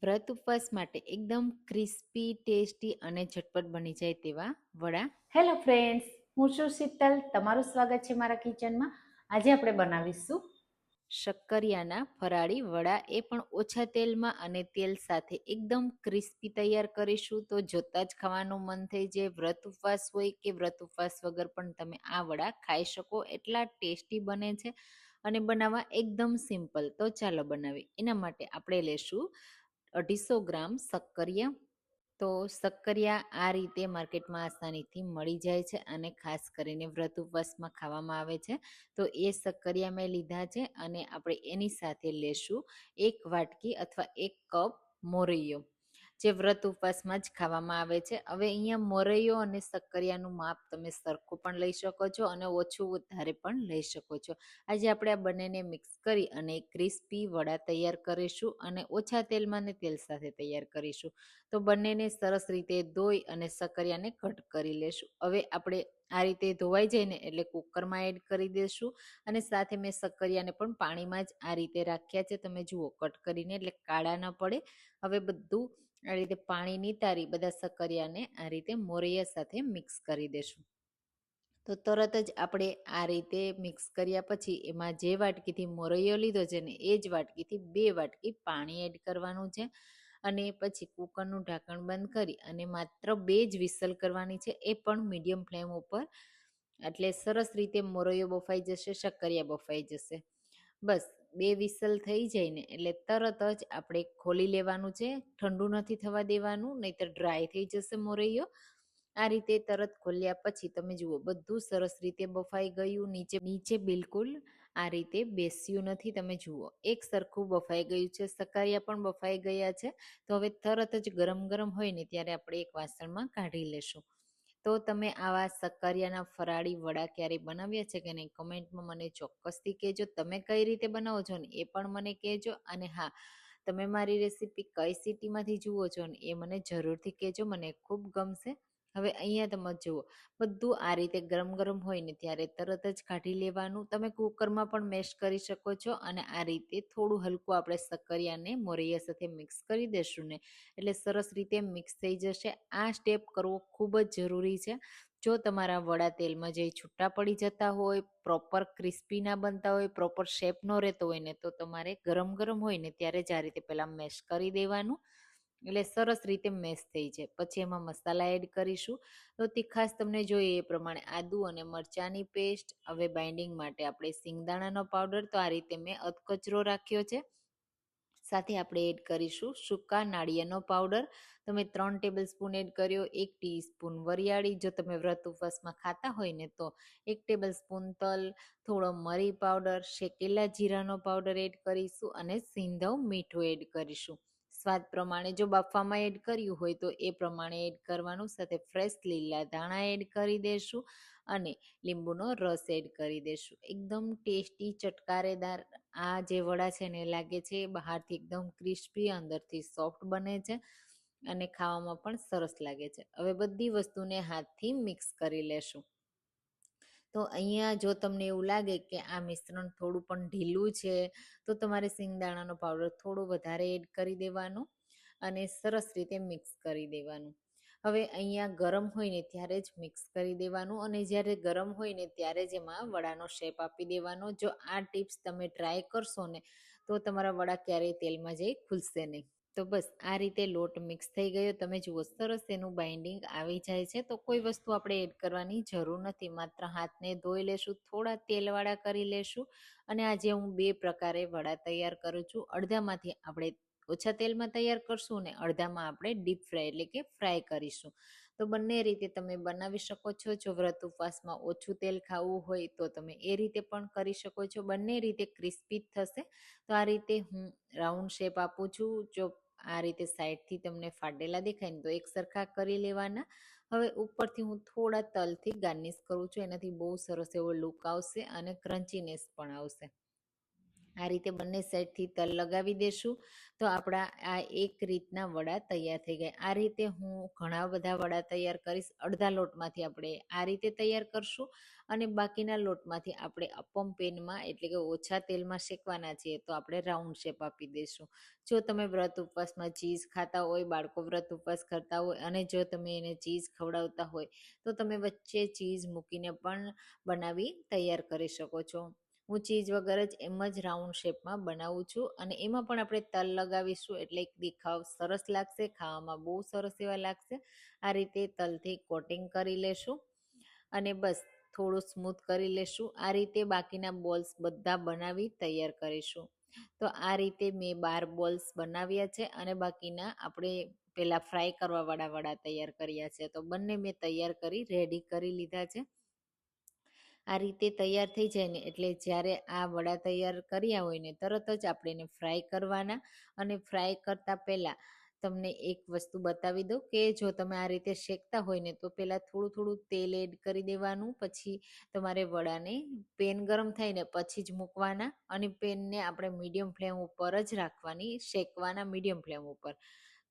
વ્રત ઉપવાસ માટે એકદમ ક્રિસ્પી, ટેસ્ટી અને ઝટપટ બની જાય તેવા વડા. હેલો ફ્રેન્ડ્સ, હું છું શીતલ. તમારું સ્વાગત છે મારા કિચનમાં. આજે આપણે બનાવીશું શક્કરિયાના ફરાળી વડા, એ પણ ઓછા તેલમાં અને તેલ સાથે એકદમ ક્રિસ્પી તૈયાર કરીશું. તો જોતા જ ખાવાનું મન થઈ જાય. વ્રત ઉપવાસ હોય કે વ્રત ઉપવાસ વગર પણ તમે આ વડા ખાઈ શકો, એટલા ટેસ્ટી બને છે અને બનાવવા એકદમ સિમ્પલ. તો ચાલો બનાવીએ. એના માટે આપણે લેશું 250 ગ્રામ શક્કરિયા. તો શક્કરિયા આ રીતે માર્કેટમાં આસાનીથી મળી જાય છે અને ખાસ કરીને વ્રત ઉપવાસમાં ખાવામાં આવે છે. તો એ શક્કરિયા મેં લીધા છે અને આપણે એની સાથે લેશું 1 વાટકી અથવા 1 કપ મોરૈયો, જે વ્રત ઉપવાસમાં જ ખાવામાં આવે છે. હવે અહીંયા મોરૈયો અને શક્કરિયાનું માપ તમે સરખું પણ લઈ શકો છો અને ઓછું વધારે પણ લઈ શકો છો. આજે આપણે આ બંનેને મિક્સ કરી અને ક્રિસ્પી વડા તૈયાર કરીશું અને ઓછા તેલમાં ને તેલ સાથે તૈયાર કરીશું. તો બંનેને સરસ રીતે ધોઈ અને શક્કરિયાને કટ કરી લેશું. હવે આપણે આ રીતે ધોવાઈ જાય ને એટલે કુકરમાં એડ કરી દઈશું અને સાથે મેં શક્કરિયાને પણ પાણીમાં જ આ રીતે રાખ્યા છે. તમે જુઓ કટ કરીને, એટલે કાળા ન પડે. હવે બધું આ રીતે પાણી નિતારી બધા શક્કરિયાને આ રીતે મોરૈયા સાથે મિક્સ કરી દેશું. તો તરત જ આપણે આ રીતે મિક્સ કર્યા પછી એમાં જે વાટકીથી મોરૈયો લીધો છે ને એ જ વાટકીથી 2 વાટકી પાણી એડ કરવાનું છે અને પછી કુકરનું ઢાંકણ બંધ કરી અને માત્ર 2 જ વિસલ કરવાની છે, એ પણ મીડિયમ ફ્લેમ ઉપર. એટલે સરસ રીતે મોરૈયો બફાઈ જશે, શક્કરિયા બફાઈ જશે. બસ 2 વિસલ થઈ જાય ને એટલે તરત જ આપણે ખોલી લેવાનું છે. ઠંડુ નથી થવા દેવાનું, નહીતર ડ્રાય થઈ જશે મોરૈયો. આ રીતે તરત ખોલ્યા પછી તમે જુઓ બધું સરસ રીતે બફાઈ ગયું. નીચે બિલકુલ આ રીતે બેસ્યું નથી. તમે જુઓ એક સરખું બફાઈ ગયું છે, શક્કરિયા પણ બફાઈ ગયા છે. તો હવે તરત જ ગરમ ગરમ હોય ને ત્યારે આપણે એક વાસણમાં કાઢી લેશું. તો તમે આવા શક્કરિયાના ફરાળી વડા ક્યારેય બનાવ્યા છે કે નહીં, કમેન્ટમાં મને ચોક્કસથી કહેજો. તમે કઈ રીતે બનાવો છો ને એ પણ મને કહેજો. અને હા, તમે મારી રેસીપી કઈ સિટીમાંથી જુઓ છો ને એ મને જરૂરથી કહેજો, મને ખૂબ ગમશે. હવે અહીંયા તમે જુઓ બધું આ રીતે ગરમ ગરમ હોય ને ત્યારે તરત જ કાઢી લેવાનું. તમે કુકરમાં પણ મેશ કરી શકો છો અને આ રીતે થોડું હલકું આપણે શક્કરિયાને મોરૈયા સાથે મિક્સ કરી દેશું ને એટલે સરસ રીતે મિક્સ થઈ જશે. આ સ્ટેપ કરવો ખૂબ જ જરૂરી છે. જો તમારા વડા તેલમાં જે છૂટા પડી જતા હોય, પ્રોપર ક્રિસ્પી ના બનતા હોય, પ્રોપર શેપ ન રહેતો હોય ને, તો તમારે ગરમ ગરમ હોય ને ત્યારે જ આ રીતે પહેલાં મેશ કરી દેવાનું, એટલે સરસ રીતે મેશ થઈ જાય. પછી એમાં મસાલા એડ કરીશું. તો તીખાશ તમને જોઈએ એ પ્રમાણે આદુ અને મરચાંની પેસ્ટ. હવે બાઇન્ડિંગ માટે આપણે સિંગદાણાનો પાવડર, તો આ રીતે મેં અધકચરો રાખ્યો છે. સાથે આપણે એડ કરીશું સૂકા નાળિયેરનો પાવડર. તમે 3 ટેબલ સ્પૂન એડ કર્યો. 1 ટીસ્પૂન વરિયાળી, જો તમે વ્રત ઉપવાસમાં ખાતા હોય ને તો. 1 ટેબલ સ્પૂન તલ, થોડો મરી પાવડર, શેકેલા જીરાનો પાવડર એડ કરીશું અને સિંધવ મીઠું એડ કરીશું. સ્વાદ પ્રમાણે, જો બાફવામાં એડ કર્યું હોય તો એ પ્રમાણે એડ કરવાનું. સાથે ફ્રેશ લીલા ધાણા એડ કરી દેશું અને લીંબુનો રસ એડ કરી દેશું. એકદમ ટેસ્ટી ચટકારેદાર આ જે વડા છે ને લાગે છે બહારથી એકદમ ક્રિસ્પી, અંદરથી સોફ્ટ બને છે અને ખાવામાં પણ સરસ લાગે છે. હવે બધી વસ્તુને હાથથી મિક્સ કરી લેશું. તો અહીંયા જો તમને એવું લાગે કે આ મિશ્રણ થોડું પણ ઢીલું છે તો તમારે સિંગદાણાનો પાવડર થોડો વધારે એડ કરી દેવાનો અને સરસ રીતે મિક્સ કરી દેવાનું. હવે અહીંયા ગરમ હોય ને ત્યારે જ મિક્સ કરી દેવાનું અને જ્યારે ગરમ હોય ને ત્યારે જ એમાં વડાનો શેપ આપી દેવાનો. જો આ ટિપ્સ તમે ટ્રાય કરશો ને તો તમારા વડા ક્યારેય તેલમાં જઈ ખુલશે નહીં. તો બસ આ રીતે લોટ મિક્સ થઈ ગયો. તમે જુઓ સરસ એનું બાઇન્ડિંગ આવી જાય છે. તો કોઈ વસ્તુ આપણે એડ કરવાની જરૂર નથી, માત્ર હાથને ધોઈ લેશું, થોડા તેલવાળા કરી લેશું. અને આજે હું 2 પ્રકારે વડા તૈયાર કરું છું. અડધામાંથી આપણે ઓછા તેલમાં તૈયાર કરશું ને અડધામાં આપણે ડીપ ફ્રાય એટલે કે ફ્રાય કરીશું. તો બંને રીતે તમે બનાવી શકો છો. જો વ્રત ઉપવાસમાં ઓછું તેલ ખાવું હોય તો તમે એ રીતે પણ કરી શકો છો. બંને રીતે ક્રિસ્પી થશે. તો આ રીતે હું રાઉન્ડ શેપ આપું છું. જો આ રીતે સાઈડથી તમને ફાટેલા દેખાય ને તો એક સરખા કરી લેવાના. હવે ઉપરથી હું થોડા તલથી ગાર્નિશ કરું છું. એનાથી બહુ સરસ એવો લુક આવશે અને ક્રન્ચીનેસ પણ આવશે. આ રીતે બંને સાઈડથી તલ લગાવી દેશું. તો આપણા આ એક રીતના વડા તૈયાર થઈ ગયા. આ રીતે હું ઘણા બધા વડા તૈયાર કરીશ. અડધા લોટમાંથી આપણે આ રીતે તૈયાર કરશું અને બાકીના લોટમાંથી આપણે અપમ પેનમાં એટલે કે ઓછા તેલમાં શેકવાના છીએ, તો આપણે રાઉન્ડ શેપ આપી દઈશું. જો તમે વ્રત ઉપવાસમાં ચીઝ ખાતા હોય, બાળકો વ્રત ઉપવાસ કરતા હોય અને જો તમે એને ચીઝ ખવડાવતા હોય તો તમે વચ્ચે ચીઝ મૂકીને પણ બનાવી તૈયાર કરી શકો છો. હું ચીઝ વગર જ એમ જ રાઉન્ડ શેપમાં બનાવું છું અને એમાં પણ આપણે તલ લગાવીશું એટલે દેખાવ સરસ લાગશે, ખાવામાં બહુ સરસ એવા લાગશે. આ રીતે તલથી કોટિંગ કરી લેશું અને બસ થોડું સ્મૂથ કરી લેશું. આ રીતે બાકીના બોલ્સ બધા બનાવી તૈયાર કરીશું. તો આ રીતે મેં 12 બોલ્સ બનાવ્યા છે અને બાકીના આપણે પેલા ફ્રાય કરવા વાળા વડા તૈયાર કર્યા છે. તો બંને મેં તૈયાર કરી રેડી કરી લીધા છે. આ રીતે તૈયાર થઈ જાય ને એટલે જ્યારે આ વડા તૈયાર કર્યા હોય ને તરત જ આપણે એને ફ્રાય કરવાના. અને ફ્રાય કરતા પહેલા તમને એક વસ્તુ બતાવી દઉં કે જો તમે આ રીતે શેકતા હોય ને તો પહેલા થોડું થોડું તેલ એડ કરી દેવાનું. પછી તમારે વડાને પેન ગરમ થાય ને પછી જ મૂકવાના અને પેનને આપણે મીડિયમ ફ્લેમ ઉપર જ રાખવાની, શેકવાના મીડિયમ ફ્લેમ ઉપર.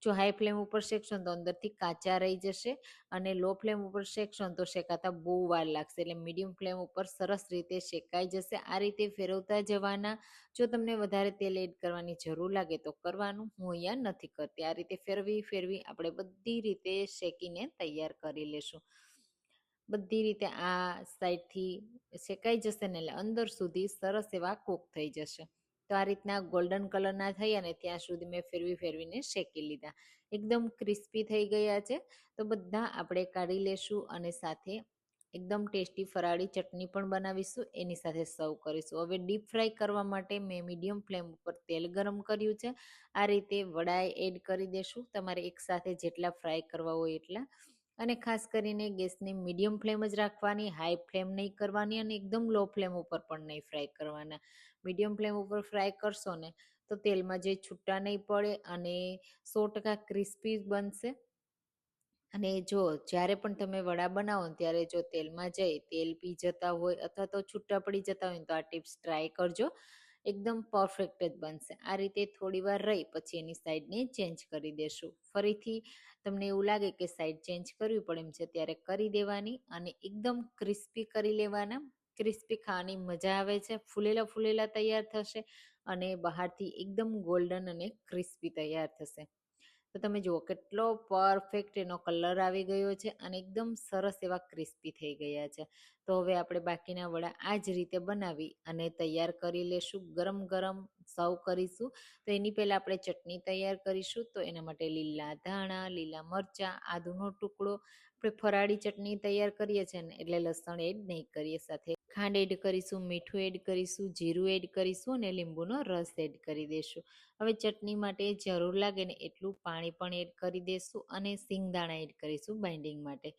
જો હાઈ ફ્લેમ ઉપર શેકશો ને તો અંદરથી કાચા રહી જશે અને લો ફ્લેમ ઉપર શેકશો ને તો શેકાતા બહુ વાર લાગશે. એટલે મીડિયમ ફ્લેમ ઉપર સરસ રીતે શેકાઈ જશે. આ રીતે ફેરવતા જવાના. જો તમને વધારે તેલ એડ કરવાની જરૂર લાગે તો કરવાનું, હું અહીંયા નથી કરતી. આ રીતે ફેરવી ફેરવી આપણે બધી રીતે શેકીને તૈયાર કરી લેશું. બધી રીતે આ સાઈડથી શેકાઈ જશે ને એટલે અંદર સુધી સરસ એવા કૂક થઈ જશે. તો આ રીતના ગોલ્ડન કલરના થયા ને ત્યાં સુધી મેં ફેરવી ફેરવીને શેકી લીધા. એકદમ ક્રિસ્પી થઈ ગયા છે. તો બધા આપણે કાઢી લેશું અને સાથે એકદમ ટેસ્ટી ફરાળી ચટણી પણ બનાવીશું, એની સાથે સર્વ કરીશું. હવે ડીપ ફ્રાય કરવા માટે મેં મીડિયમ ફ્લેમ ઉપર તેલ ગરમ કર્યું છે. આ રીતે વડા એડ કરી દેશું, તમારે એકસાથે જેટલા ફ્રાય કરવા હોય એટલા. અને ખાસ કરીને ગેસની મીડિયમ ફ્લેમ જ રાખવાની, હાઈ ફ્લેમ નહીં કરવાની અને એકદમ લો ફ્લેમ ઉપર પણ નહીં ફ્રાય કરવાના. મીડિયમ ફ્લેમ ઉપર ફ્રાય કરશો ને તો તેલમાં જે છૂટા નહીં પડે અને 100% ક્રિસ્પી બનશે. અને જો જ્યારે પણ તમે વડા બનાવો ને ત્યારે જો તેલમાં જઈ તેલ પી જતા હોય અથવા તો છૂટા પડી જતા હોય તો આ ટિપ્સ ટ્રાય કરજો, એકદમ પરફેક્ટ જ બનશે. આ રીતે થોડી વાર રહી પછી એની સાઈડને ચેન્જ કરી દેશું. ફરીથી તમને એવું લાગે કે સાઈડ ચેન્જ કરવી પડે એમ છે ત્યારે કરી દેવાની અને એકદમ ક્રિસ્પી કરી લેવાના. ક્રિસ્પી ખાવાની મજા આવે છે. ફૂલેલા ફૂલેલા તૈયાર થશે અને બહારથી એકદમ ગોલ્ડન અને ક્રિસ્પી તૈયાર થશે. તો તમે જુઓ કેટલો પરફેક્ટ એનો કલર આવી ગયો છે અને એકદમ સરસ એવા ક્રિસ્પી થઈ ગયા છે. તો હવે આપણે બાકીના વડા આ જ રીતે બનાવી અને તૈયાર કરી લેશું. ગરમ ગરમ સર્વ કરીશું. તો એની પહેલાં આપણે ચટણી તૈયાર કરીશું. તો એના માટે લીલા ધાણા, લીલા મરચાં, આદુનો ટુકડો, આપણે ફરાળી ચટણી તૈયાર કરીએ છીએ ને એટલે લસણ એડ નહીં કરીએ. સાથે ખાંડ એડ કરીશું, મીઠું એડ કરીશું, જીરું એડ કરીશું અને લીંબુનો રસ એડ કરી દઈશું. હવે ચટણી માટે જરૂર લાગે ને એટલું પાણી પણ એડ કરી દઈશું અને સિંગદાણા એડ કરીશું બાઇન્ડિંગ માટે.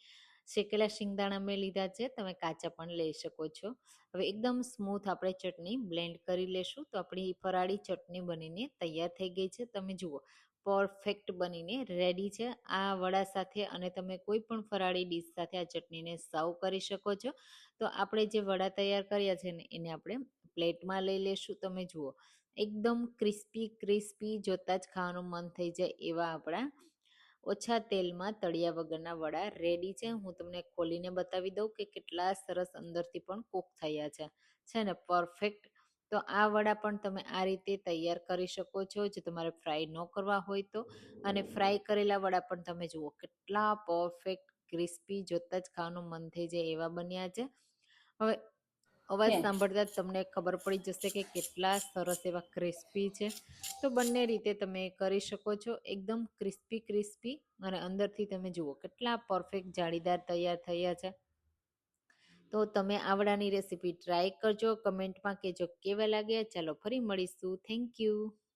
શેકેલા સિંગદાણા મેં લીધા છે, તમે કાચા પણ લઈ શકો છો. હવે એકદમ સ્મૂથ આપણે ચટણી બ્લેન્ડ કરી લેશું. તો આપણી ફરાળી ચટણી બનીને તૈયાર થઈ ગઈ છે. તમે જુઓ પરફેક્ટ બનીને રેડી છે આ વડા સાથે અને તમે કોઈ પણ ફરાળી ડીશ સાથે આ ચટણીને સર્વ કરી શકો છો. તો આપણે જે વડા તૈયાર કર્યા છે ને એને આપણે પ્લેટમાં લઈ લેશું. તમે જુઓ એકદમ ક્રિસ્પી ક્રિસ્પી, જોતા જ ખાવાનું મન થઈ જાય એવા આપણા ઓછા તેલમાં તળિયા વગરના વડા રેડી છે. હું તમને ખોલીને બતાવી દઉં કે કેટલા સરસ અંદરથી પણ કૂક થયા છે ને પરફેક્ટ. તો આ વડા પણ તમે આ રીતે તૈયાર કરી શકો છો જો તમારે ફ્રાય ન કરવા હોય તો. અને ફ્રાય કરેલા વડા પણ તમે જુઓ કેટલા પરફેક્ટ ક્રિસ્પી, જોતા જ ખાવાનું મન થઈ જાય એવા બન્યા છે. હવે અવાજ છે સાંભળતા જ તમને ખબર પડી જશે કે કેટલા સરસ એવા ક્રિસ્પી છે. તો બંને રીતે તમે કરી શકો છો. એકદમ ક્રિસ્પી ક્રિસ્પી અને અંદરથી તમે જુઓ કેટલા પરફેક્ટ જાળીદાર તૈયાર થયા છે. તો તમે આવડાની રેસીપી ટ્રાય કરજો, કમેન્ટમાં કહેજો કેવા લાગ્યા. ચાલો ફરી મળીશું. Thank you.